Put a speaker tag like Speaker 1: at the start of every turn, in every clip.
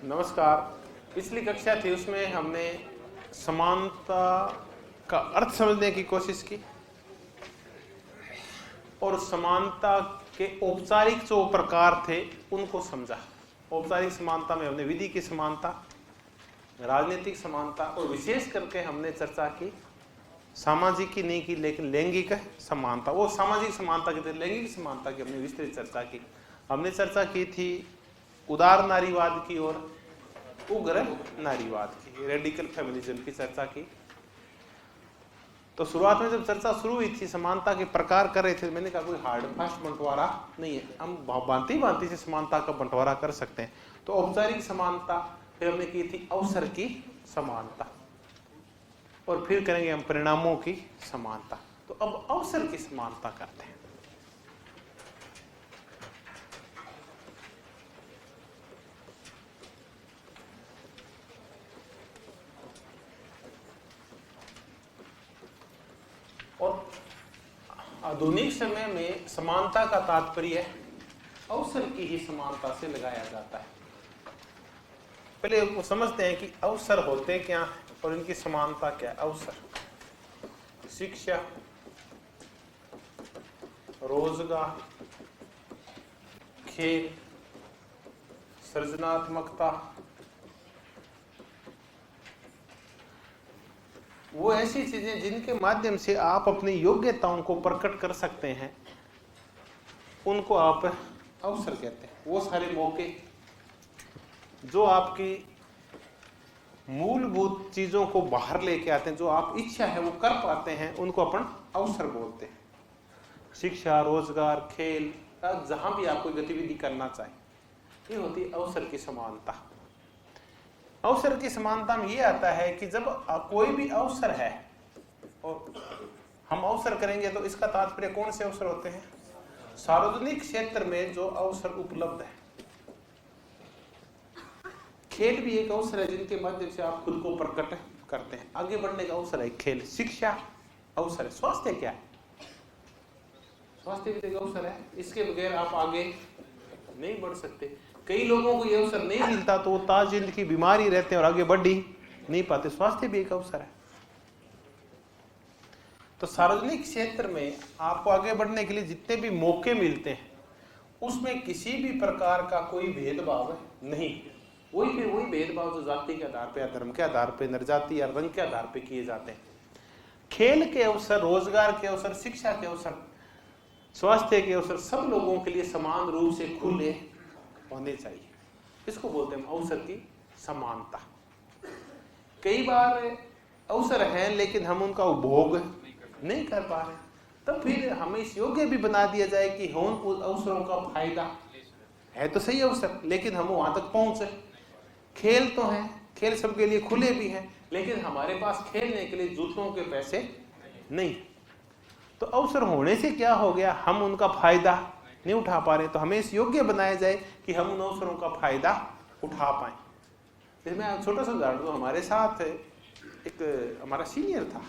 Speaker 1: नमस्कार। पिछली कक्षा थी उसमें हमने समानता का अर्थ समझने की कोशिश की और समानता के औपचारिक जो प्रकार थे उनको समझा। औपचारिक समानता में हमने विधि की समानता, राजनीतिक समानता और विशेष करके हमने चर्चा की सामाजिक की नहीं की लेकिन लैंगिक समानता। वो सामाजिक समानता की थी, लैंगिक समानता की हमने विस्तृत चर्चा की। हमने चर्चा की थी उदार नारीवाद की और उग्र नारीवाद की, रेडिकल फेमिनिज्म की चर्चा की। तो शुरुआत में जब चर्चा शुरू हुई थी समानता के प्रकार कर रहे थे, मैंने कहा कोई हार्ड फास्ट बंटवारा नहीं है, हम भांति भांति से समानता का बंटवारा कर सकते हैं। तो औपचारिक समानता, फिर हमने की थी अवसर की समानता और फिर करेंगे हम परिणामों की समानता। तो अब अवसर की समानता करते हैं। और आधुनिक समय में समानता का तात्पर्य अवसर की ही समानता से लगाया जाता है। पहले वो समझते हैं कि अवसर होते क्या हैं और इनकी समानता क्या है। अवसर, शिक्षा, रोजगार, खेल, सृजनात्मकता, वो ऐसी चीजें जिनके माध्यम से आप अपनी योग्यताओं को प्रकट कर सकते हैं, उनको आप अवसर कहते हैं। वो सारे मौके जो आपकी मूलभूत चीजों को बाहर लेके आते हैं, जो आप इच्छा है वो कर पाते हैं, उनको अपन अवसर बोलते हैं। शिक्षा, रोजगार, खेल, जहां भी आप कोई गतिविधि करना चाहें, ये होती है अवसर की समानता। अवसर की समानता में ये आता है कि जब कोई भी अवसर है और हम अवसर करेंगे तो इसका तात्पर्य कौन से अवसर होते हैं? सार्वजनिक क्षेत्र में जो अवसर उपलब्ध है। खेल भी एक अवसर है जिनके माध्यम से आप खुद को प्रकट करते हैं, आगे बढ़ने का अवसर है खेल। शिक्षा अवसर है। स्वास्थ्य क्या है? स्वास्थ्य भी एक अवसर है, इसके बगैर आप आगे नहीं बढ़ सकते। कई लोगों को ये अवसर नहीं मिलता तो वो ताजिंद की बीमारी रहते हैं और आगे बढ़ ही नहीं पाते। स्वास्थ्य भी एक अवसर है। तो सार्वजनिक क्षेत्र में आपको आगे बढ़ने के लिए जितने भी मौके मिलते हैं उसमें किसी भी प्रकार का कोई भेदभाव नहीं। वही भेदभाव जो जाति के आधार पे या धर्म के आधार पे, नरजाति या रंग के आधार पे किए जाते हैं। खेल के अवसर, रोजगार के अवसर, शिक्षा के अवसर, स्वास्थ्य के अवसर सब लोगों के लिए समान रूप से खुले होने चाहिए। इसको बोलते हैं अवसर की समानता। कई बार अवसर हैं लेकिन हम उनका उपभोग नहीं कर पा रहे, तब फिर हमें इस योग्य भी बना दिया जाए कि हम उस अवसरों का फायदा है तो सही अवसर, लेकिन हम वहां तक पहुंचे। खेल तो है, खेल सबके लिए खुले भी हैं, लेकिन हमारे पास खेलने के लिए जूतों के पैसे नहीं। तो अवसर होने से क्या हो गया, हम उनका फायदा नहीं उठा पा रहे। तो हमें इस योग्य बनाया जाए कि हम उन अवसरों का फायदा उठा पाए। इसमें छोटा सा उदाहरण दूं, हमारे साथ एक हमारा सीनियर था,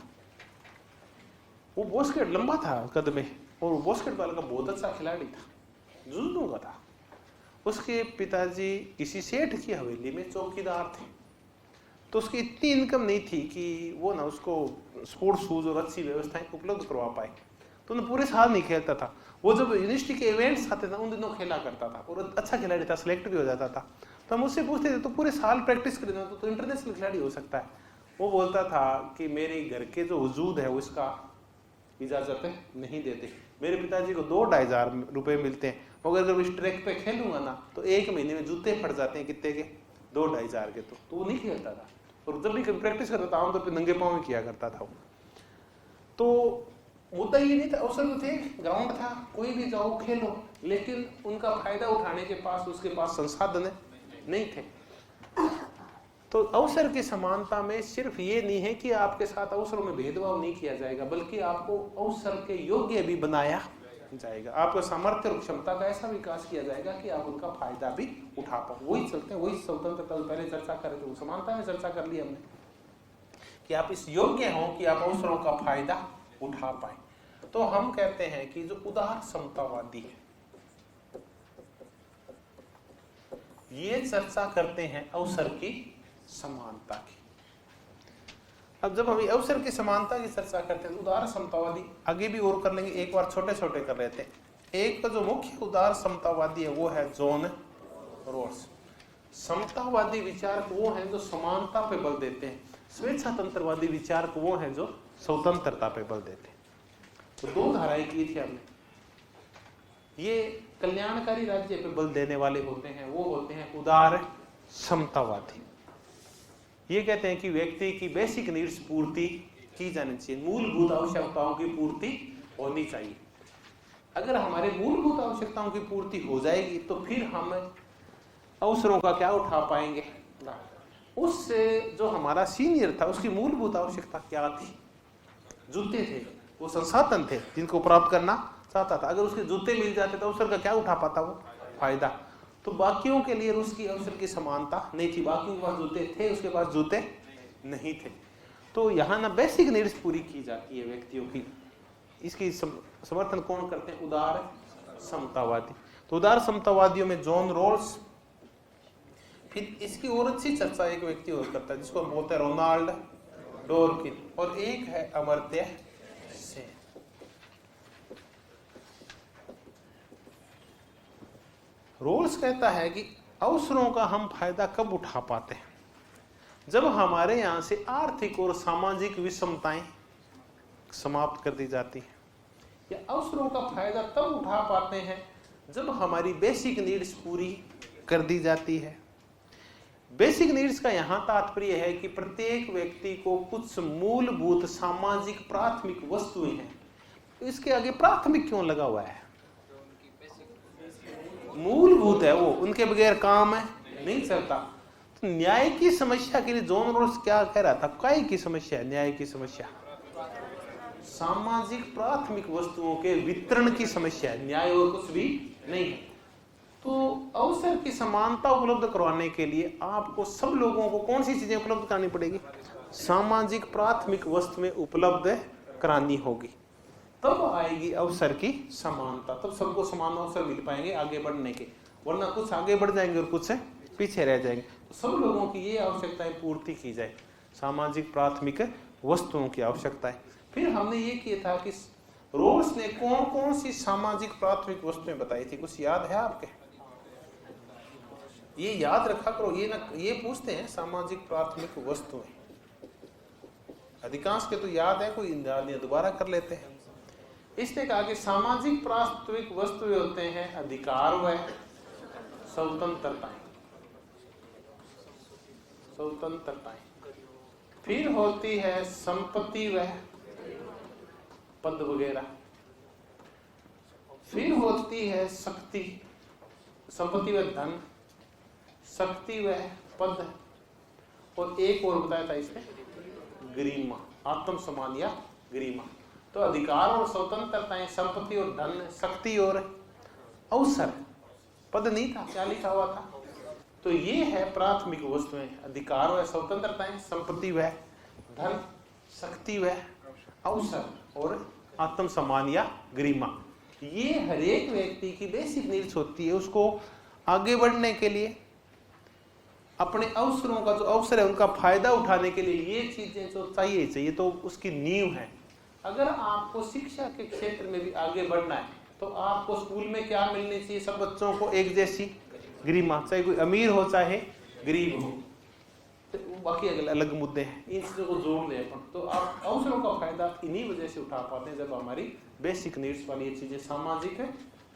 Speaker 1: वो बास्केट लंबा था कद में और वो बास्केटबॉल का बहुत अच्छा खिलाड़ी था, जुजू का था। उसके पिताजी किसी सेठ की हवेली में चौकीदार थे, तो उसकी इतनी इनकम नहीं थी कि वो ना उसको स्पोर्ट्स शूज और अच्छी व्यवस्थाएं उपलब्ध करवा पाए। तो वो पूरे साल नहीं खेलता था। वो जब यूनिवर्सिटी के इवेंट्स आते थे उन दिनों खेला करता था और अच्छा खिलाड़ी था, सिलेक्ट भी हो जाता था। तो हम उससे पूछते थे तो पूरे साल प्रैक्टिस करना तो इंटरनेशनल खिलाड़ी हो सकता है। वो बोलता था कि मेरे घर के जो वजूद है वो इसका इजाजत नहीं देते। मेरे पिताजी को 2-2,500 रुपए मिलते हैं, मगर अगर इस ट्रैक पे खेलूंगा ना तो एक महीने में जूते फट जाते हैं। कितने के? 2-2,500 के। तो वो नहीं खेलता था और जब भी प्रैक्टिस करता था आमतौर पर नंगे पाँव में किया करता था वो। तो मुद्दा ये नहीं था, अवसर तो थे, ग्राउंड था, कोई भी जाओ खेलो, लेकिन उनका फायदा उठाने के पास उसके पास संसाधन नहीं थे। तो अवसर की समानता में सिर्फ ये नहीं है कि आपके साथ अवसरों में भेदभाव नहीं किया जाएगा, बल्कि आपको अवसर के योग्य भी बनाया जाएगा। आपको सामर्थ्य और क्षमता का ऐसा विकास किया जाएगा कि आप उनका फायदा भी उठा पाओ। वही चलते हैं, वही स्वतंत्रता पहले चर्चा कर रहे थे, समानता में चर्चा कर ली हमने कि आप इस योग्य हो कि आप अवसरों का फायदा उठा पाए। तो हम कहते हैं कि जो उदार समतावादी है ये चर्चा करते हैं अवसर की समानता की। अब जब हम अवसर की समानता की चर्चा करते हैं, उदार समतावादी आगे भी और कर लेंगे, एक बार छोटे छोटे कर लेते हैं। एक का जो मुख्य उदार समतावादी है वो है जॉन रॉल्स। समतावादी विचारक वो हैं जो समानता पे बल देते हैं, स्वेच्छातंत्रवादी विचारक वो हैं जो स्वतंत्रता पे बल देते हैं। तो दो धाराएं की थी हमने। ये कल्याणकारी राज्य पे बल देने वाले होते हैं, वो होते हैं उदार समतावादी। ये कहते हैं कि व्यक्ति की बेसिक नीड्स पूर्ति की जानी चाहिए, मूलभूत आवश्यकताओं की पूर्ति होनी चाहिए। अगर हमारे मूलभूत आवश्यकताओं की पूर्ति हो जाएगी तो फिर हम अवसरों का क्या उठा पाएंगे। उससे जो हमारा सीनियर था उसकी मूलभूत आवश्यकता क्या थी? जूते थे, वो संसाधन थे जिनको प्राप्त करना चाहता था। अगर उसके जूते मिल जाते तो अवसर का क्या उठा पाता वो फायदा। तो बाकियों के लिए उसकी अवसर की समानता नहीं थी, बाकियों के पास जूते थे, उसके पास जूते नहीं थे। तो यहाँ ना बेसिक नीड्स पूरी की जाती है व्यक्तियों की। इसकी समर्थन कौन करते हैं? उदार समतावादी। तो उदार समतावादियों में जॉन रॉल्स, फिर इसकी और अच्छी चर्चा एक व्यक्ति और करता है जिसको बोलते हैं रोनाल्ड डोरकिन, और एक है अमर्त्य सेन। रोल्स कहता है कि अवसरों का हम फायदा कब उठा पाते हैं? जब हमारे यहां से आर्थिक और सामाजिक विषमताएं समाप्त कर दी जाती हैं, या अवसरों का फायदा तब उठा पाते हैं जब हमारी बेसिक नीड्स पूरी कर दी जाती है। बेसिक नीड्स का यहां तात्पर्य है कि प्रत्येक व्यक्ति को कुछ मूलभूत सामाजिक प्राथमिक वस्तुएं हैं। इसके आगे प्राथमिक क्यों लगा हुआ है? मूलभूत है वो, उनके बगैर काम है नहीं चलता। तो न्याय की समस्या के लिए जॉन रॉल्स क्या कह रहा था? काय की समस्या है न्याय की समस्या? सामाजिक प्राथमिक वस्तुओं के वितरण की समस्या है, न्याय और कुछ भी नहीं है। तो अवसर की समानता उपलब्ध करवाने के लिए आपको सब लोगों को कौन सी चीजें उपलब्ध करानी पड़ेगी? सामाजिक प्राथमिक वस्तुएं उपलब्ध करानी होगी, तब आएगी अवसर की समानता। तब सबको समान अवसर मिल पाएंगे आगे बढ़ने के, वरना कुछ आगे बढ़ जाएंगे और कुछ पीछे रह जाएंगे। तो सब लोगों की ये आवश्यकताएं पूर्ति की जाए, सामाजिक प्राथमिक वस्तुओं की आवश्यकताएं। फिर हमने ये किया था कि रोल्स ने कौन कौन सी सामाजिक प्राथमिक वस्तुएं बताई थी, कुछ याद है आपके? ये याद रखा करो, ये पूछते हैं सामाजिक प्राथमिक वस्तुएं। अधिकांश के तो याद है, कोई दोबारा कर लेते हैं। इसने कहा कि सामाजिक प्राथमिक वस्तुएं होते हैं अधिकार व स्वतंत्रताएं, फिर होती है संपत्ति व पद वगैरह, फिर होती है शक्ति, संपत्ति व धन, शक्ति व पद, और एक और बताया था इसमें गरिमा, आत्म सम्मान या गरिमा। तो अधिकार और स्वतंत्रताएं, संपत्ति और धन, शक्ति और अवसर। पद नहीं था, क्या लिखा हुआ था? तो ये है प्राथमिक वस्तुएं, अधिकार व स्वतंत्रताएं, संपत्ति व धन, शक्ति व अवसर और आत्म सम्मान या गरिमा। ये हर एक व्यक्ति की बेसिक नीड्स होती है। उसको आगे बढ़ने के लिए, अपने अवसरों का जो अवसर है उनका फायदा उठाने के लिए ये चीजें जो चाहिए, तो उसकी नींव है। अगर आपको शिक्षा के क्षेत्र में भी आगे बढ़ना है तो आपको स्कूल में क्या मिलनी चाहिए? सब बच्चों को एक जैसी गरिमा, चाहे कोई अमीर हो चाहे गरीब हो। तो बाकी अलग मुद्दे हैं, इन चीजों को जोड़ दें अपन, तो आप अवसरों का फायदा इन्हीं वजह से उठा पाते हैं जब हमारी बेसिक नीड्स वाली ये चीजें सामाजिक है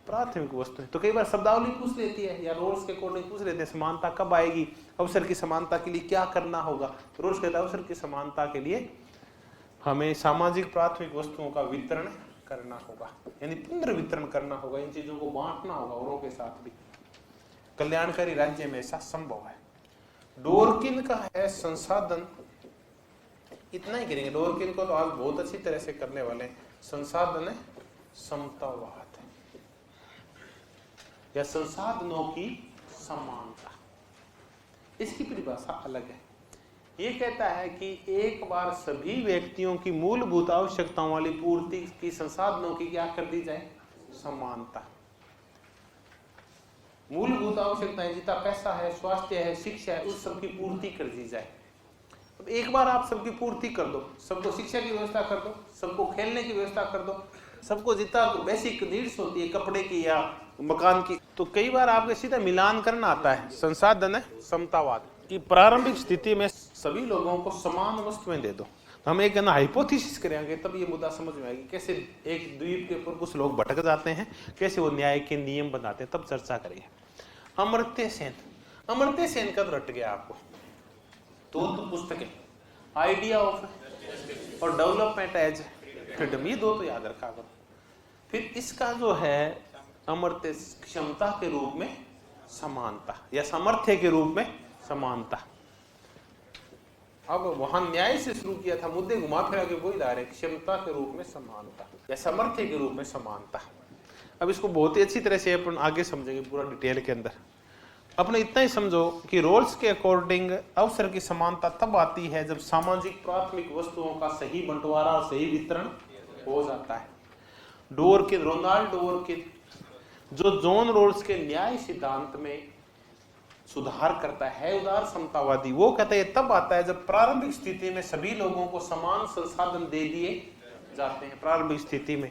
Speaker 1: प्राथमिक वस्तु है। तो कई बार शब्दावली पूछ लेती है या रोल्स के अकॉर्डिंग पूछ लेते हैं, समानता कब आएगी, अवसर की समानता के लिए क्या करना होगा। रोल्स कहता है अवसर की समानता के लिए हमें सामाजिक प्राथमिक वस्तुओं का वितरण करना होगा, यानी पुनर्वितरण करना होगा, इन चीजों को बांटना होगा औरों के साथ भी। कल्याणकारी राज्य में ऐसा संभव है। डोरकिन का है संसाधन, इतना ही करेंगे। डोरकिन को तो आज बहुत अच्छी तरह से करने वाले हैं। संसाधन है समतावाद या संसाधनों की समानता, इसकी परिभाषा अलग है। ये कहता है कि एक बार सभी व्यक्तियों की मूलभूत आवश्यकताओं वाली पूर्ति की संसाधनों की क्या कर दी जाए? समानता। मूलभूत आवश्यकताएं जितना पैसा है, स्वास्थ्य है, शिक्षा है, उस सबकी पूर्ति कर दी जाए। अब एक बार आप सबकी पूर्ति कर दो, सबको शिक्षा की व्यवस्था कर दो, सबको खेलने की व्यवस्था कर दो, सबको जितना बेसिक नीड्स होती है कपड़े की या मकान की, तो कई बार आपके सीधा मिलान करना आता है। संसाधन है समतावाद की प्रारंभिक स्थिति में सभी लोगों को समान वस्तुएं दे दो। तो हम एक ना हाइपोथेसिस करेंगे तब ये मुद्दा समझ में आएगी, कैसे एक द्वीप के ऊपर कुछ लोग भटक जाते हैं, कैसे वो न्याय के नियम बनाते हैं, तब चर्चा करेंगे। अमर्त्य सेन, अमर्त्य सेन कब रट गया आपको? तो पुस्तकें आइडिया ऑफ और डेवलपमेंट एज फ्रीडम, ये दो तो याद रखा करो। फिर इसका जो है अमर्त्य क्षमता के रूप में समानता या सामर्थ्य के रूप में समानता। अब वहां न्याय से शुरू किया था, मुद्दे घुमा फिरा के वही ला रहे, क्षमता के रूप में समानता या सामर्थ्य के रूप में समानता। अब इसको बहुत ही अच्छी तरह से अपन आगे समझेंगे पूरा डिटेल के अंदर। अपने इतना ही समझो कि रोल्स के अकॉर्डिंग अवसर की समानता तब आती है जब सामाजिक प्राथमिक वस्तुओं का सही बंटवारा और सही वितरण हो जाता है। डोरकिन, रोनाल्ड डोरकिन जो जॉन रोल्स के न्याय सिद्धांत में सुधार करता है, उदार समतावादी, वो कहता है तब आता है जब प्रारंभिक स्थिति में सभी लोगों को समान संसाधन दे दिए जाते हैं। प्रारंभिक स्थिति में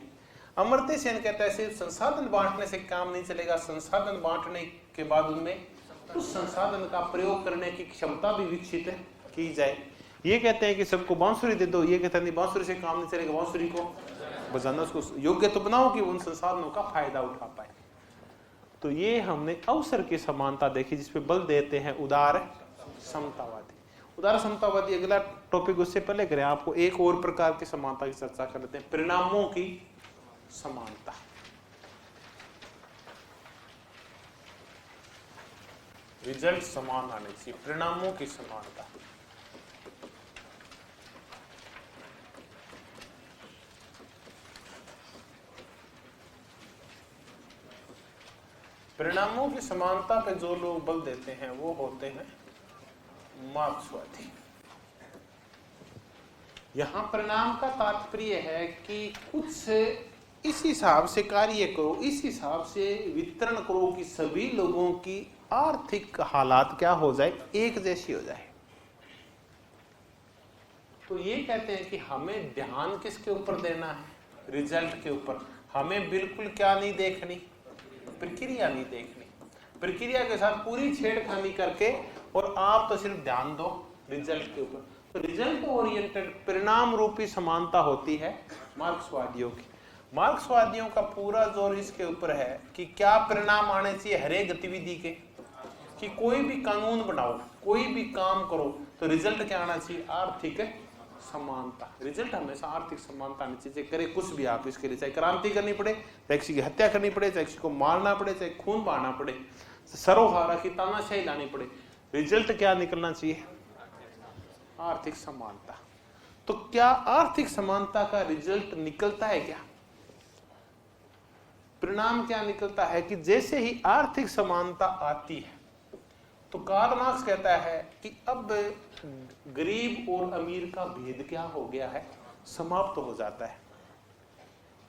Speaker 1: अमर्त्य सेन कहता है सिर्फ संसाधन बांटने से काम नहीं चलेगा, संसाधन बांटने के बाद उनमें उस संसाधन का प्रयोग करने की क्षमता भी विकसित की जाए। ये कहते हैं कि सबको बांसुरी दे दो, ये कहते हैं बांसुरी से काम नहीं चलेगा, बांसुरी को बजाना, उसको योग्य तो बनाओ कि उन संसाधनों का फायदा उठा पाए। तो ये हमने अवसर की समानता देखी जिसपे बल देते हैं उदार समतावादी। उदार समतावादी अगला टॉपिक, उससे पहले करें आपको एक और प्रकार की समानता की चर्चा कर लेते हैं, परिणामों की समानता। रिजल्ट समान आने चाहिए, परिणामों की समानता। परिणामों की समानता पे जो लोग बल देते हैं वो होते हैं मार्क्सवादी। यहां परिणाम का तात्पर्य है कि कुछ इस हिसाब से कार्य करो, इस हिसाब से वितरण करो कि सभी लोगों की आर्थिक हालात क्या हो जाए, एक जैसी हो जाए। तो ये कहते हैं कि हमें ध्यान किसके ऊपर देना है? रिजल्ट के ऊपर। हमें बिल्कुल क्या नहीं देखनी, प्रक्रिया नहीं देखनी, प्रक्रिया के साथ पूरी छेड़खानी करके, और आप तो सिर्फ ध्यान दो रिजल्ट के ऊपर। तो रिजल्ट ओरिएंटेड परिणाम रूपी समानता होती है मार्क्सवादियों की। मार्क्सवादियों का पूरा जोर इसके ऊपर है कि क्या परिणाम आने चाहिए हर एक गतिविधि के, कि कोई भी कानून बनाओ, कोई भी काम करो तो रिजल्ट क्या आना चाहिए? आर्थिक समानता। रिजल्ट हमेशा आर्थिक समानता आनी चाहिए, करे कुछ भी आप इसके लिए, चाहे क्रांति करनी पड़े, चाहे किसी की हत्या करनी पड़े, चाहे किसी को मारना पड़े, चाहे खून बहाना पड़े, सरोहारा की तानाशाही लानी पड़े, रिजल्ट क्या निकलना चाहिए? आर्थिक समानता। तो क्या आर्थिक समानता का रिजल्ट निकलता है? क्या परिणाम क्या निकलता है कि जैसे ही आर्थिक समानता आती है तो कार्ल मार्क्स कहता है कि अब गरीब और अमीर का भेद क्या हो गया है, समाप्त हो जाता है।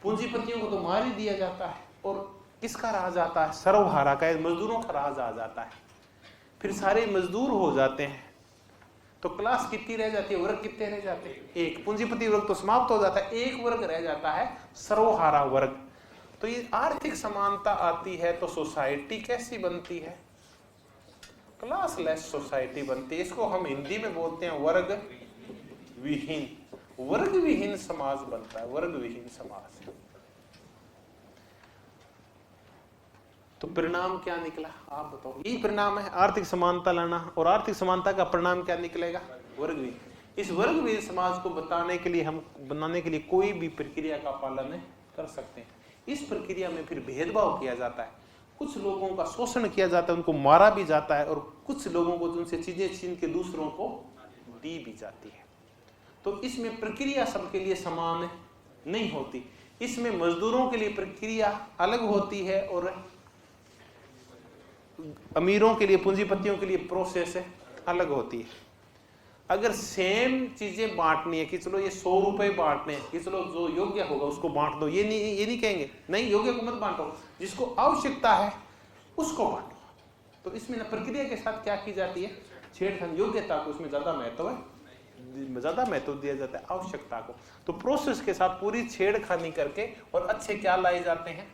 Speaker 1: पूंजीपतियों को तो मार ही दिया जाता है और किसका राज आता है? सर्वहारा का, मजदूरों का राज आ जाता है। फिर सारे मजदूर हो जाते हैं तो क्लास कितनी रह जाती है, वर्ग कितने रह जाते हैं? एक। पूंजीपति वर्ग तो समाप्त हो जाता है, एक वर्ग रह जाता है, सर्वहारा वर्ग। तो ये आर्थिक समानता आती है तो सोसाइटी कैसी बनती है? क्लासलेस सोसाइटी बनती है। इसको हम हिंदी में बोलते हैं वर्ग विहीन। वर्ग विहीन समाज बनता है, वर्ग विहीन समाज। तो परिणाम क्या निकला आप बताओ? यही परिणाम है आर्थिक समानता लाना, और आर्थिक समानता का परिणाम क्या निकलेगा? वर्ग विहीन। इस वर्ग विहीन समाज को बनाने के लिए कोई भी प्रक्रिया का पालन कर सकते हैं। इस प्रक्रिया में फिर भेदभाव किया जाता है, कुछ लोगों का शोषण किया जाता है, उनको मारा भी जाता है, और कुछ लोगों को उनसे चीजें छीन के दूसरों को दी भी जाती है। तो इसमें प्रक्रिया सबके लिए समान नहीं होती। इसमें मजदूरों के लिए प्रक्रिया अलग होती है और अमीरों के लिए, पूंजीपतियों के लिए प्रोसेस अलग होती है। अगर सेम चीजें बांटनी है कि चलो ये 100 रुपए बांटने हैं, कि चलो जो योग्य होगा उसको बांट दो, ये नहीं कहेंगे, नहीं योग्य को मत बांटो, जिसको आवश्यकता है उसको बांटो। तो इसमें ना प्रक्रिया के साथ क्या की जाती है, छेड़खानी, योग्यता को उसमें ज्यादा महत्व है, ज्यादा महत्व दिया जाता है आवश्यकता को। तो प्रोसेस के साथ पूरी छेड़खानी करके और अच्छे क्या लाए जाते हैं,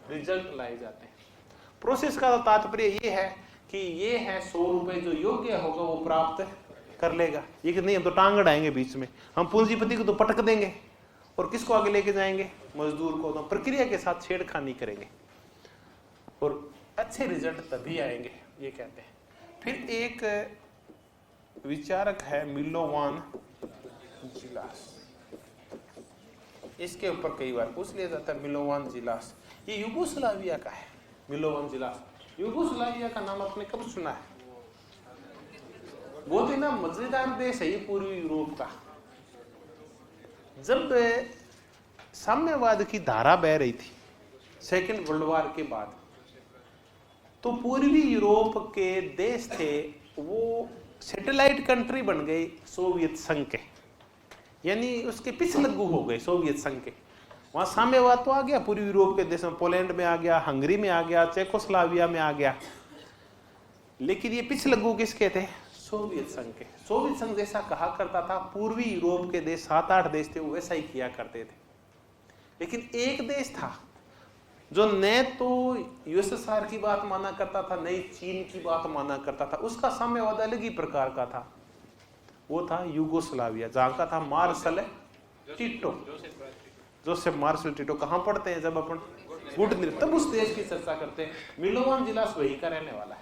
Speaker 1: रिजल्ट लाए जाते हैं। प्रोसेस का तात्पर्य ये है कि ये है 100 रुपए जो योग्य होगा वो प्राप्त कर लेगा। ये कि नहीं हम तो टांग अड़ाएंगे बीच में, हम पूंजीपति को तो पटक देंगे और किसको आगे लेके जाएंगे, मजदूर को। तो प्रक्रिया के साथ छेड़खानी करेंगे और अच्छे रिजल्ट तभी आएंगे, ये कहते हैं। फिर एक विचारक है मिलोवान जिलास, इसके ऊपर कई बार पूछ लिया जाता है। मिलोवान जिलास ये यूगोस्लाविया का है। मिलोवान जिलास यूगोस्लाविया का नाम आपने कब सुना है? वो तो ना मजेदार देश है ये पूर्वी यूरोप का। जब साम्यवाद की धारा बह रही थी सेकेंड वर्ल्ड वॉर के बाद, तो पूर्वी यूरोप के देश थे वो सैटेलाइट कंट्री बन गए सोवियत संघ के, यानी उसके पिछलग्गू हो गए सोवियत संघ के। वहां साम्यवाद तो आ गया पूर्वी यूरोप के देशों, पोलैंड में आ गया, हंगरी में आ गया, चेकोस्लाविया में आ गया, लेकिन ये पिछलग्गू किसके थे, सोवियत संघ के। सोवियत संघ जैसा कहा करता था, पूर्वी यूरोप के देश 7-8 देश थे वो वैसा ही किया करते थे। लेकिन एक देश था जो न तो यूएसएसआर की बात माना करता था, न ही चीन की बात माना करता था, उसका साम्यवाद अलग ही प्रकार का था। वो था यूगोस्लाविया, जहां का था Marshal Tito, Joseph Marshal Tito. कहां पढ़ते हैं जब अपन गुड न्यूज, तब उस देश की चर्चा करते हैं। मिलोवान जिलास वही का रहने वाला है।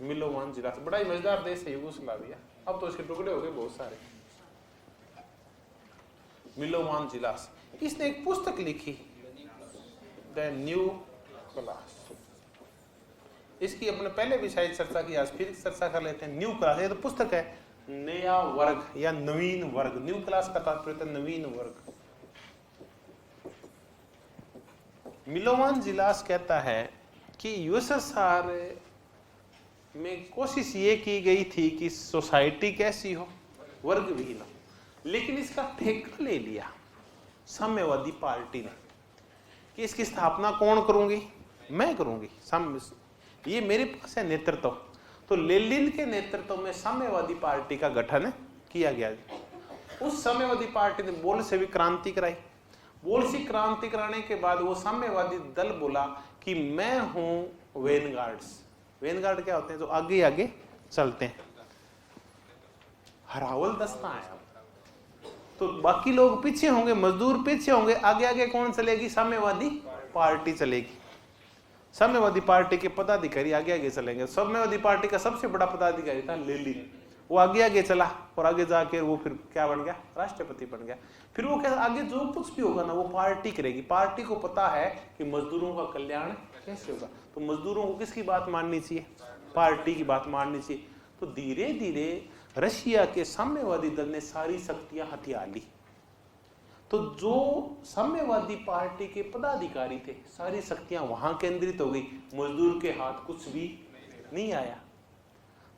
Speaker 1: मिलोवान जिलास बड़ा ही मजेदार देश है यूगोस्लाविया, अब तो इसके टुकड़े हो गए बहुत सारे। मिलोवान जिलास, इसने एक पुस्तक लिखी द न्यू क्लास। इसकी अपने पहले भी शायद चर्चा की, आज फिर चर्चा कर लेते हैं। न्यू क्लास, ये तो पुस्तक है नया वर्ग या नवीन वर्ग। न्यू क्लास का तात्पर्य है नवीन वर्ग। मिलोवान जिलास कहता है कि यूएसएसआर में कोशिश ये की गई थी कि सोसाइटी कैसी हो, वर्ग विहीन हो, लेकिन इसका ठेका ले लिया साम्यवादी पार्टी ने कि इसकी स्थापना कौन करूंगी, मैं करूंगी, ये मेरे पास है नेतृत्व। तो लेनिन के नेतृत्व में साम्यवादी पार्टी का गठन किया गया। उस साम्यवादी पार्टी ने बोल्शेविक क्रांति कराई। बोल्शेविक क्रांति कराने के बाद वो साम्यवादी दल बोला कि मैं हूं वेनगार्ड्स। वेनगार्ड क्या होते हैं, जो आगे आगे चलते हैं। हरावल दस्ता है, तो बाकी लोग पीछे होंगे, मजदूर पीछे होंगे, आगे आगे कौन चलेगी, साम्यवादी पार्टी चलेगी। साम्यवादी पार्टी के पदाधिकारी आगे आगे चलेंगे। साम्यवादी पार्टी का सबसे बड़ा पदाधिकारी था लेनिन, वो आगे आगे चला और आगे जाके वो फिर क्या बन गया, राष्ट्रपति बन गया। फिर वो क्या, आगे जो कुछ भी होगा ना वो पार्टी करेगी। पार्टी को पता है कि मजदूरों का कल्याण कैसे होगा, तो मजदूरों को किसकी बात माननी चाहिए, पार्टी की बात माननी चाहिए। तो धीरे धीरे रशिया के साम्यवादी दल ने सारी शक्तियां हथिया ली। तो जो साम्यवादी पार्टी के पदाधिकारी थे, सारी शक्तियां वहां केंद्रित हो गई, मजदूर के हाथ कुछ भी नहीं आया।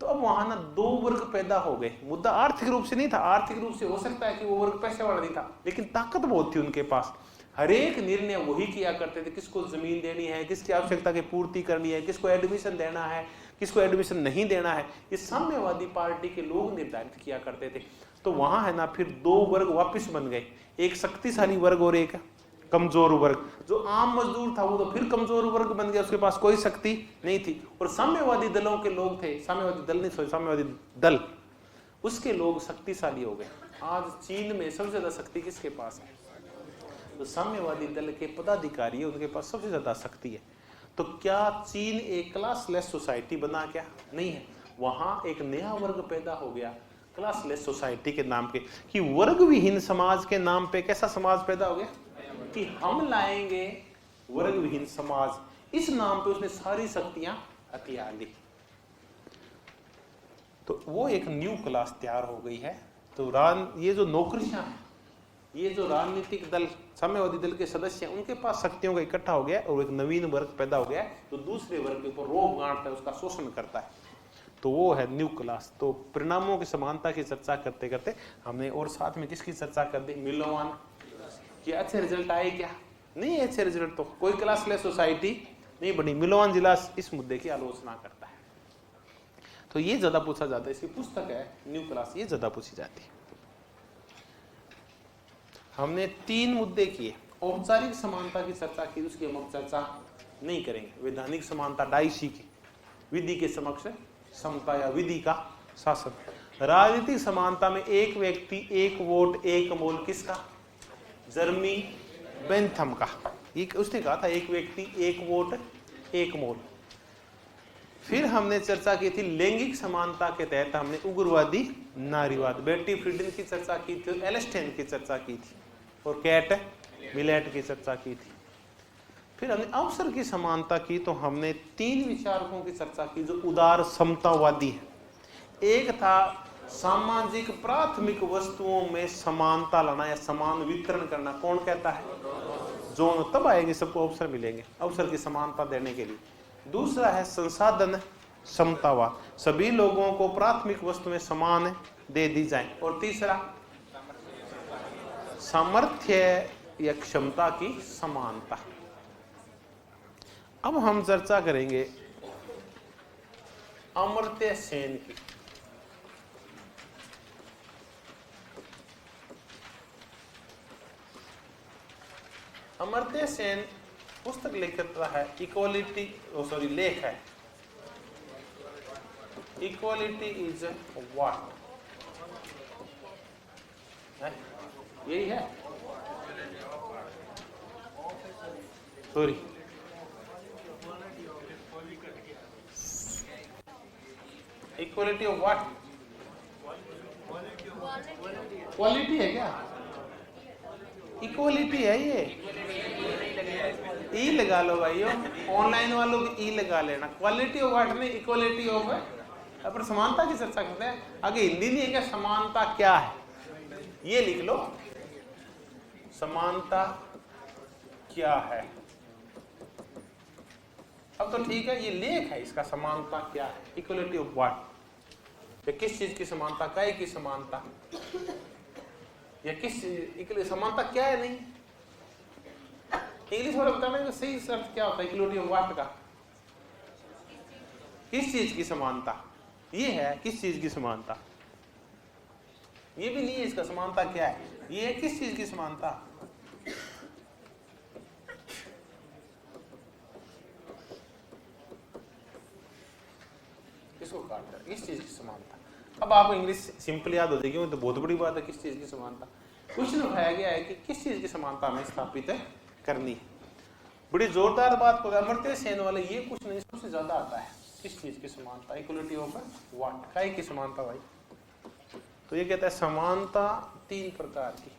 Speaker 1: तो अब वहां ना दो वर्ग पैदा हो गए। मुद्दा आर्थिक रूप से नहीं था, आर्थिक रूप से हो सकता है कि वो वर्ग पैसे वाला नहीं था, लेकिन ताकत बहुत थी उनके पास। हर एक निर्णय वही किया करते थे, किसको जमीन देनी है, किसकी आवश्यकता की पूर्ति करनी है, किसको एडमिशन देना है, किसको एडमिशन नहीं देना है, ये साम्यवादी पार्टी के लोग निर्धारित किया करते थे। तो वहां है ना फिर दो वर्ग वापस बन गए, एक शक्तिशाली वर्ग और एक कमजोर वर्ग। जो आम मजदूर था वो तो फिर कमजोर वर्ग बन गया, उसके पास कोई शक्ति नहीं थी। और साम्यवादी दलों के लोग थे, साम्यवादी दल नहीं, साम्यवादी दल, उसके लोग शक्तिशाली हो गए। आज चीन में सबसे ज्यादा शक्ति किसके पास है, तो साम्यवादी दल के पदाधिकारी, उनके पास सबसे ज्यादा शक्ति है। तो क्या चीन एक क्लासलेस सोसाइटी बना, क्या नहीं है, वहां एक नया वर्ग पैदा हो गया क्लासलेस सोसाइटी के नाम पे, कि वर्ग विहीन समाज के नाम पे कैसा समाज पैदा हो गया कि हम लाएंगे वर्ग विहीन समाज। इस नाम पे उसने सारी शक्तियां हथिया ली। तो वो एक न्यू क्लास तैयार हो गई है। तो ये जो नौकरियां हैं, ये जो राजनीतिक दल, साम्यवादी दल के सदस्य हैं, उनके पास शक्तियों का इकट्ठा हो गया और एक नवीन वर्ग पैदा हो गया जो दूसरे वर्ग के ऊपर रोब गांठता है, उसका शोषण करता है। तो वो है न्यू क्लास। तो परिणामों की समानता की चर्चा करते करते हमने और साथ में किसकी चर्चा कर दी, मिलोवान। कि अच्छे रिजल्ट आए क्या, नहीं अच्छे रिजल्ट तो कोई क्लासलेस सोसाइटी नहीं बढ़ी। मिलोवांजिलास इस मुद्दे की आलोचना करता है। तो ये ज्यादा पूछा जाता है, इसकी पुस्तक है न्यू क्लास, ये ज्यादा पूछी जाती है। हमने 3 मुद्दे किए। औपचारिक समानता की चर्चा की, उसकी हम चर्चा नहीं करेंगे। वैधानिक समानता डाइसी की, विधि के समक्ष समता या विधि का शासन। राजनीतिक समानता में एक व्यक्ति एक वोट एक मोल, किसका? जर्मी बेंथम का। ये उसने कहा था एक व्यक्ति एक वोट एक मोल। फिर हमने चर्चा की थी लैंगिक समानता के तहत, हमने उग्रवादी नारीवाद, बेटी फ्रीडन की चर्चा की थी, एलेस्टेन की चर्चा की थी, और कैट मिलेट की चर्चा की थी। फिर हमने अवसर की समानता की, तो हमने 3 विचारकों की चर्चा की जो उदार समतावादी है। एक था सामाजिक प्राथमिक वस्तुओं में समानता लाना या समान वितरण करना। कौन कहता है? जोन। तब आएंगे सबको अवसर मिलेंगे, अवसर की समानता देने के लिए। दूसरा है संसाधन समतावाद, सभी लोगों को प्राथमिक वस्तु में समान दे दी जाए। और तीसरा सामर्थ्य या क्षमता की समानता। अब हम चर्चा करेंगे अमर्त्य सेन की। अमर्त्य सेन पुस्तक लिखता है इक्वालिटी, लेख है इक्वालिटी इज व्हाट, यही है, sorry equality of what, quality है क्या? इक्वालिटी है ये, ई लगा लो भाइयों, ऑनलाइन वालों की ई लगा लेना। क्वालिटी ऑफ व्हाट नहीं, इक्वालिटी ऑफ। अपन समानता की चर्चा करते हैं, आगे हिंदी नहीं है क्या? समानता क्या है, ये लिख लो, समानता क्या है। अब तो ठीक है, ये लेख है इसका, समानता क्या है, इक्वालिटी ऑफ व्हाट। या किस चीज की समानता, काय की समानता, या किस समानता क्या है। नहीं, इंग्लिश वाले बताना कि सही शब्द क्या होता है इक्वालिटी ऑफ व्हाट का। किस चीज की समानता, ये है किस चीज की समानता। ये भी नहीं है इसका, समानता क्या है, ये है किस चीज की समानता। इसको काट कर किस चीज की समानता। अब आपको इंग्लिश सिंपल याद हो जाएगी, तो बहुत बड़ी बात है किस चीज की समानता। क्वेश्चन उठाया गया है कि किस चीज की समानता हमें स्थापित करनी है। बड़ी जोरदार बात को अमर्त्य सेन वाले ये कुछ नहीं, सबसे ज्यादा आता है किस चीज की समानता, इक्वालिटी ऑफ व्हाट, काय की समानता भाई। तो ये कहता है समानता 3 प्रकार की।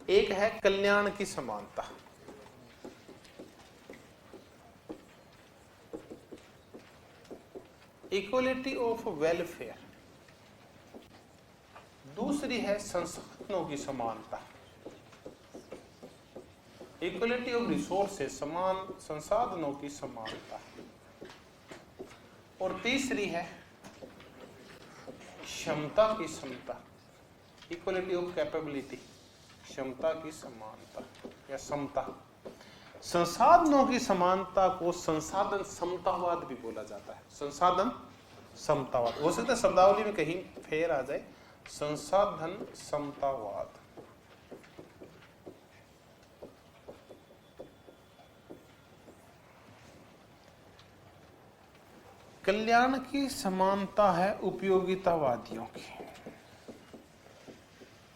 Speaker 1: एक है कल्याण की समानता, इक्वालिटी ऑफ वेलफेयर। दूसरी है संसाधनों की समानता, इक्वालिटी ऑफ रिसोर्सेस, समान संसाधनों की समानता। और तीसरी है क्षमता की समता, इक्वालिटी ऑफ कैपेबिलिटी, क्षमता की समानता या समता। संसाधनों की समानता को संसाधन समतावाद भी बोला जाता है। संसाधन समतावाद हो सकता है शब्दावली में कहीं फेर आ जाए, संसाधन समतावाद। कल्याण की समानता है उपयोगितावादियों की,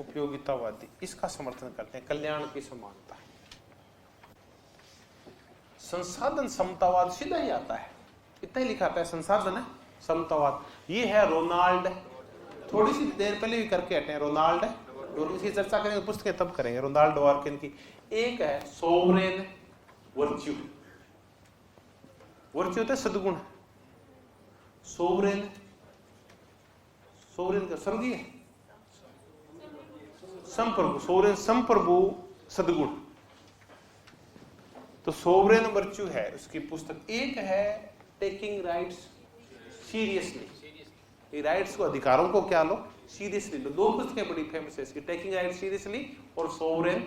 Speaker 1: उपयोगितावादी इसका समर्थन करते हैं, कल्याण की समानता। संसाधन समतावाद सीधा ही आता है, इतना ही लिखा आता है, संसाधन है समतावाद। ये है रोनाल्ड, थोड़ी सी देर पहले भी करके हटे हैं रोनाल्ड, और इसकी चर्चा करेंगे, पुस्तकें तब करेंगे, रोनाल्ड डवर्किन की। एक है सोवरेन वर्च्यू, वर्च्यू होता है सद्गुण, सोवरेन, सोवरेन का स्वर्गीय संप्रभु, सोवरेन संप्रभु सद्गुण। तो सोवरेन वर्च्यू है उसकी पुस्तक। एक है टेकिंग राइट्स सीरियसली, ये राइट्स को, अधिकारों को क्या लो, सीरियसली लो। 2 पुस्तकें बड़ी फेमस है इसकी, टेकिंग राइट्स सीरियसली और sovereign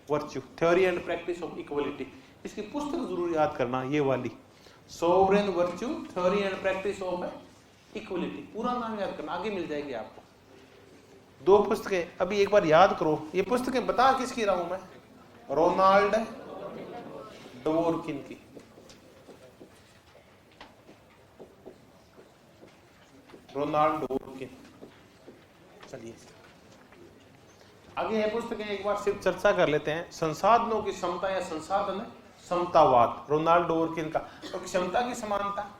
Speaker 1: virtue, theory and practice of equality. इसकी पुस्तक जरूर याद करना, ये वाली sovereign virtue theory and practice of equality, पूरा नाम याद करना, आगे मिल जाएगी आपको। 2 पुस्तकें अभी एक बार याद करो। ये पुस्तकें बता किसकी रहा हूं मैं? रोनाल्ड डवोरकिन की। रोनाल्ड डवोरकिन। चलिए आगे है पुस्तकें, एक बार सिर्फ चर्चा कर लेते हैं। संसाधनों की समता या संसाधन समतावाद, रोनाल्ड डवोरकिन का। तो क्षमता की समानता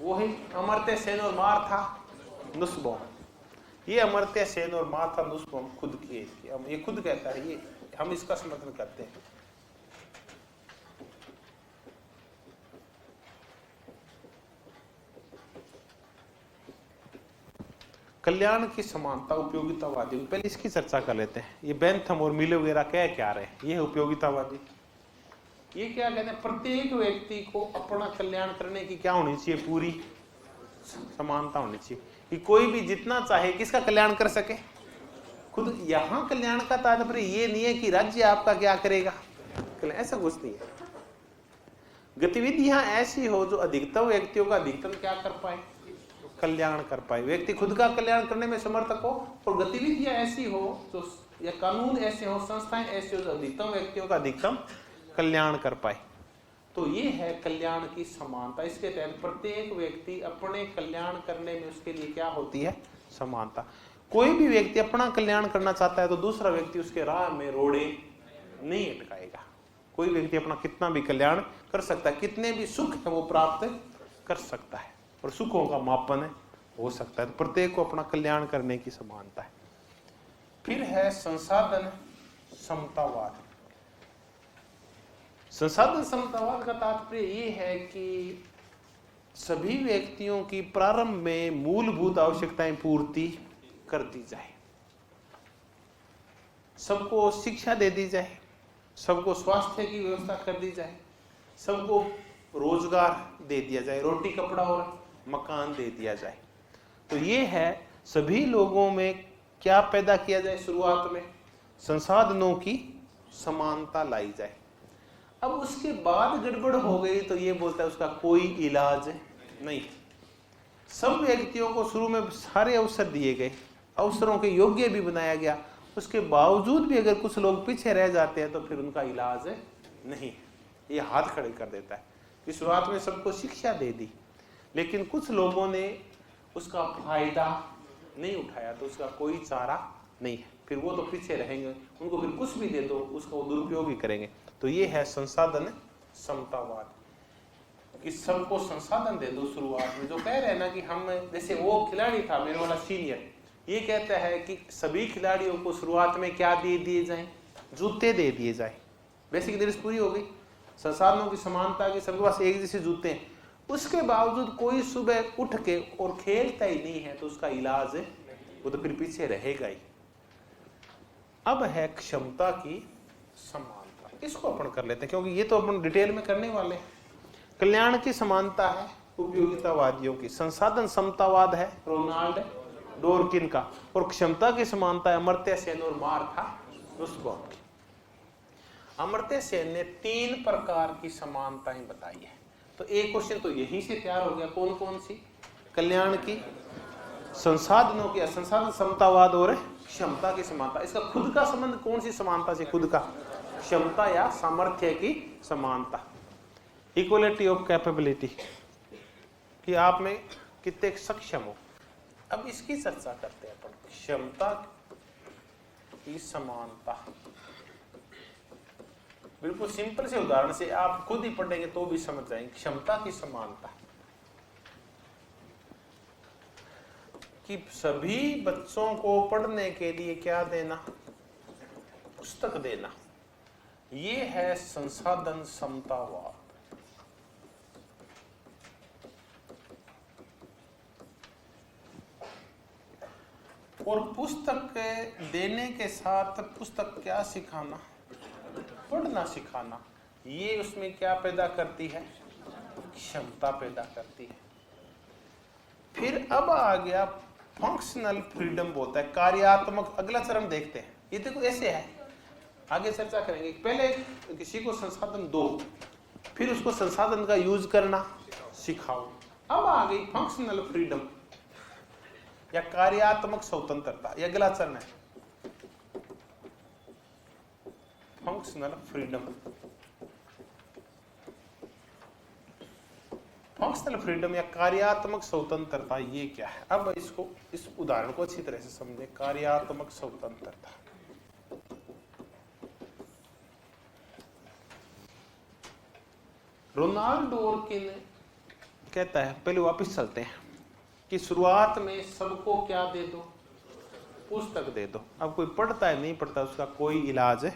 Speaker 1: वो है अमर्त्य सेन और मार्था नुसबॉम। ये अमर्त्य सेन और मार्था नुसबॉम खुद की है, ये खुद कहता है, ये हम इसका समर्थन करते हैं। कल्याण की समानता उपयोगितावादी, पहले इसकी चर्चा कर लेते हैं। ये बेंथम और मिले वगैरह क्या रहे, ये है उपयोगितावादी। ये क्या कहते हैं? प्रत्येक व्यक्ति को अपना कल्याण करने की क्या होनी चाहिए? पूरी समानता होनी चाहिए कि कोई भी जितना चाहे किसका कल्याण कर सके, खुद। यहां कल्याण का तात्पर्य ये नहीं है कि राज्य आपका क्या करेगा, ऐसा कुछ नहीं है। गतिविधियां ऐसी हो जो अधिकतम व्यक्तियों का अधिकतम क्या कर पाए, कल्याण कर पाए। व्यक्ति खुद का कल्याण करने में समर्थक हो, और गतिविधियां ऐसी हो जो, या कानून ऐसे हो, संस्थाएं ऐसी हो जो अधिकतम व्यक्तियों का अधिकतम कल्याण कर पाए। तो ये है कल्याण की समानता। इसके तहत प्रत्येक व्यक्ति अपने कल्याण करने में उसके लिए क्या होती है? समानता। कोई भी व्यक्ति अपना कल्याण करना चाहता है तो दूसरा व्यक्ति उसके राह में रोड़े नहीं अटकाएगा। कोई व्यक्ति अपना कितना भी कल्याण कर सकता है, कितने भी सुख है वो प्राप्त कर सकता है, और सुखों का मापन हो सकता है। तो प्रत्येक को अपना कल्याण करने की समानता है। फिर है संसाधन समतावाद। संसाधन समतावाद का तात्पर्य ये है कि सभी व्यक्तियों की प्रारंभ में मूलभूत आवश्यकताएं पूर्ति कर दी जाए, सबको शिक्षा दे दी जाए, सबको स्वास्थ्य की व्यवस्था कर दी जाए, सबको रोजगार दे दिया जाए, रोटी कपड़ा और मकान दे दिया जाए। तो ये है सभी लोगों में क्या पैदा किया जाए? शुरुआत में संसाधनों की समानता लाई जाए। अब उसके बाद गड़बड़ हो गई तो ये बोलता है उसका कोई इलाज नहीं। सब व्यक्तियों को शुरू में सारे अवसर दिए गए, अवसरों के योग्य भी बनाया गया, उसके बावजूद भी अगर कुछ लोग पीछे रह जाते हैं तो फिर उनका इलाज नहीं। ये हाथ खड़े कर देता है कि शुरुआत में सबको शिक्षा दे दी, लेकिन कुछ लोगों ने उसका फायदा नहीं उठाया तो उसका कोई चारा नहीं है, फिर वो तो पीछे रहेंगे, उनको फिर कुछ भी दे दो उसका वो दुरुपयोग ही करेंगे। तो ये है संसाधन समतावाद, कि सबको संसाधन दे दो। शुरुआत में जो कह रहे हैं ना कि हम, जैसे वो खिलाड़ी था मेरे वाला सीनियर, ये कहता है कि सभी खिलाड़ियों को शुरुआत में क्या दे दिए जाएं? जूते दे दिए जाए। बेसिक नीड्स पूरी हो गई, संसाधनों की समानता की, सबके पास एक जैसे जूते हैं, उसके बावजूद कोई सुबह उठ के और खेलता ही नहीं है तो उसका इलाज वो तो फिर पीछे रहेगा ही। अब है क्षमता की समानता, इसको अपन कर लेते हैं क्योंकि ये तो अपन डिटेल में करने वाले हैं। कल्याण की समानता है उपयोगितावादियों की, संसाधन समतावाद है रोनाल्ड डवोरकिन का, और क्षमता की समानता है अमर्त्य सेन और मार्था नुसबॉम की। अमर्त्य सेन ने 3 प्रकार की समानताएं बताई है। तो एक क्वेश्चन तो यहीं से तैयार हो गया, कौन कौन सी? कल्याण की, संसाधनों की, संसाधन समतावाद और क्षमता की समानता। इसका खुद का संबंध कौन सी समानता से? खुद का, क्षमता या सामर्थ्य की समानता, इक्वलिटी ऑफ कैपेबिलिटी, कि आप में कितने सक्षम हो। अब इसकी चर्चा करते हैं अपन, क्षमता की समानता। बिल्कुल सिंपल से उदाहरण से आप खुद ही पढ़ेंगे तो भी समझ जाएंगे। क्षमता की समानता कि सभी बच्चों को पढ़ने के लिए क्या देना? पुस्तक देना। ये है संसाधन समतावाद। और पुस्तक देने के साथ पुस्तक क्या सिखाना? पढ़ना सिखाना। ये उसमें क्या पैदा करती है? क्षमता पैदा करती है। फिर अब आ गया फंक्शनल फ्रीडम, बोलता है कार्यात्मक। अगला चरण देखते हैं। ये देखो ऐसे है, आगे चर्चा करेंगे। पहले किसी को संसाधन दो, फिर उसको संसाधन का यूज करना सिखाओ। अब आ गई फंक्शनल फ्रीडम या कार्यात्मक स्वतंत्रता। यह अगला चरण है, फंक्शनल फ्रीडम। फंक्शनल फ्रीडम या कार्यात्मक स्वतंत्रता ये क्या है? अब इसको, इस उदाहरण को अच्छी तरह से समझे। कार्यात्मक स्वतंत्रता, रोनाल्ड डोरकिन कहता है, पहले वापस चलते हैं, कि शुरुआत में सबको क्या दे दो? पुस्तक दे दो। अब कोई पढ़ता है नहीं पढ़ता उसका कोई इलाज है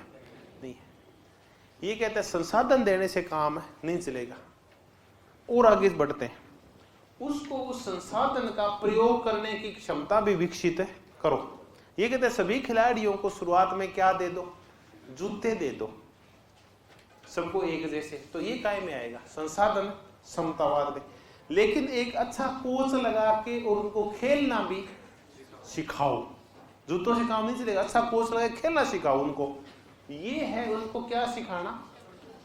Speaker 1: नहीं है। ये कहता है संसाधन देने से काम नहीं चलेगा। और आगे बढ़ते हैं, उसको उस संसाधन का प्रयोग करने की क्षमता भी विकसित करो। ये कहते हैं सभी खिलाड़ियों को शुरुआत में क्या दे दो? जूते दे दो, सबको एक जैसे। तो ये काय में आएगा? संसाधन समतावाद में। लेकिन एक अच्छा कोच लगा के और उनको खेलना भी सिखाओ। जूतों से काम नहीं चलेगा, अच्छा कोच लगा के खेलना सिखाओ उनको। ये है उनको क्या सिखाना?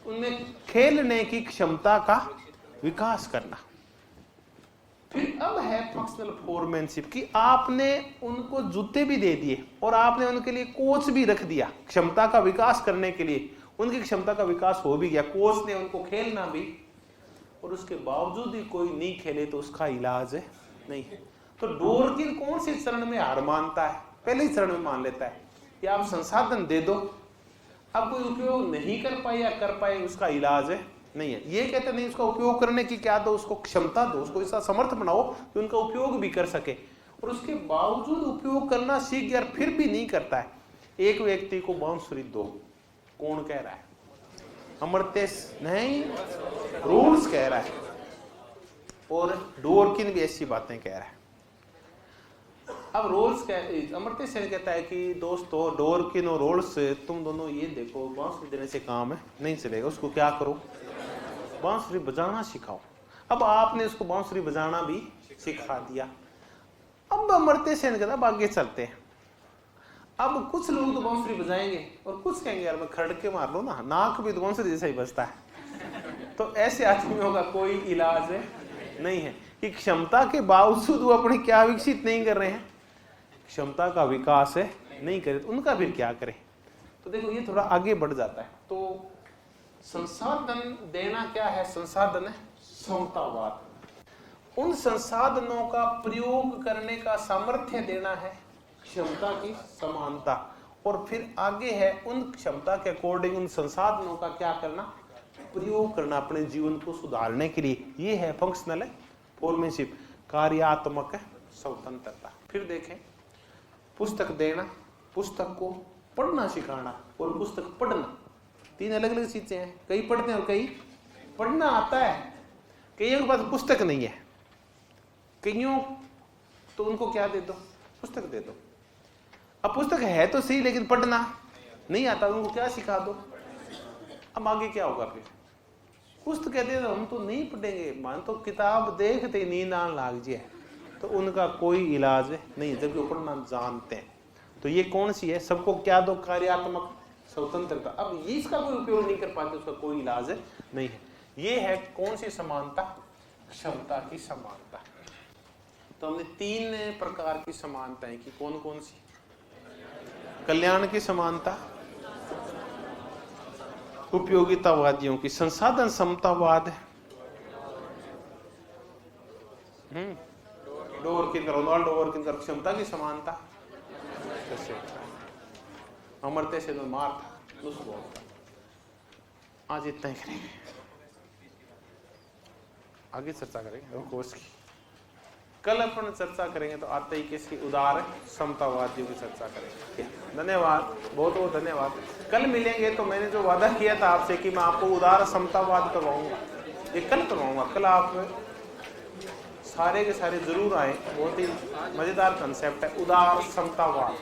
Speaker 1: उनमें खेलने की क्षमता का विकास करना। फिर अब है फंक्शनल फोरमैनशिप, कि आपने उनको जूते भी दे दिए और आपने उनके लिए कोच भी रख दिया क्षमता का विकास करने के लिए। उनकी क्षमता का विकास हो भी गया, कोच ने उनको खेलना भी, और उसके बावजूद ही कोई नहीं खेले तो उसका इलाज नहीं है। तो डोरकिन कौन से चरण में हार मानता है? पहले ही चरण में मान लेता है कि आप संसाधन दे दो, अब कोई उपयोग नहीं कर पाए या कर पाए उसका इलाज नहीं है। ये कहते नहीं, उसका उपयोग करने की क्या दो? उसको क्षमता दो, उसको ऐसा समर्थ बनाओ कि उनका उपयोग भी कर सके। और उसके बावजूद उपयोग करना सीख गया फिर भी नहीं करता है, एक व्यक्ति को बांसुरी दो। कौन कह रहा है? अमर्त्य नहीं, रूल्स कह रहा है। और डोरकिन भी ऐसी बातें कह रहा है। अब रोल्स अमर्त्य सेन कहता है कि दोस्तों डोरकिन और रोल्स तुम दोनों ये देखो, बांसुरी देने से काम नहीं चलेगा। उसको क्या करो? बांसुरी बजाना सिखाओ। अब आपने उसको बांसुरी बजाना भी सिखा दिया। अब अमर्त्य सेन कहता है अब आगे चलते हैं। अब कुछ लोग तो बांसुरी बजाएंगे और कुछ कहेंगे यार मैं खड़के मार लो ना, नाक भी तो बांसुरी जैसा ही बजता है। तो ऐसे आदमियों का कोई इलाज नहीं है कि क्षमता के बावजूद वो अपने क्या विकसित नहीं कर रहे हैं, क्षमता का विकास नहीं करे, तो उनका फिर क्या करें? तो देखो ये थोड़ा आगे बढ़ जाता है। तो संसाधन देना क्या है? संसाधन है समतावाद। उन संसाधनों का प्रयोग करने का सामर्थ्य देना है क्षमता की समानता। और फिर आगे है उन क्षमता के अकॉर्डिंग उन संसाधनों का क्या करना? प्रयोग करना अपने जीवन को सुधारने के लिए। ये है फंक्शनल फोरमैनशिप, कार्यात्मक स्वतंत्रता। फिर देखें, पुस्तक देना, पुस्तक को पढ़ना सिखाना और पुस्तक पढ़ना, तीन अलग अलग चीजें हैं। कई पढ़ते हैं और कई पढ़ना आता है। कईयों के पास पुस्तक नहीं है, कईयों तो उनको क्या दे दो? पुस्तक दे दो। अब पुस्तक है तो सही लेकिन पढ़ना नहीं आता, उनको क्या सिखा दो? अब आगे क्या होगा? फिर कुछ तो कहते हैं हम तो नहीं पढ़ेंगे, मान तो किताब देखते नींद आने लग जाए, तो उनका कोई इलाज नहीं, जबकि वो पढ़ना जानते हैं। तो ये कौन सी है? सबको क्या दो? कार्यात्मक स्वतंत्रता। अब ये इसका कोई उपयोग नहीं कर पाते, उसका कोई इलाज नहीं है। ये है कौन सी समानता? क्षमता की समानता। तो हमने तीन प्रकार की समानताएं की। कौन कौन सी? कल्याण की समानता, उपयोगितावादियों की, संसाधन समतावाद, डोरकिन का, रोनाल्ड डोरकिन का क्षमता की समानता, अमर्त्य सेन मार था। आज इतना ही करेंगे, आगे चर्चा करेंगे कोर्स की। कल अपन चर्चा करेंगे तो आते ही किसकी? उदार समतावादियों की चर्चा करेंगे। धन्यवाद, बहुत बहुत धन्यवाद। कल मिलेंगे तो मैंने जो वादा किया था आपसे कि मैं आपको उदार समतावाद करवाऊंगा, ये कल करवाऊंगा। कल आप सारे के सारे जरूर आए, बहुत ही मजेदार कंसेप्ट है उदार समतावाद।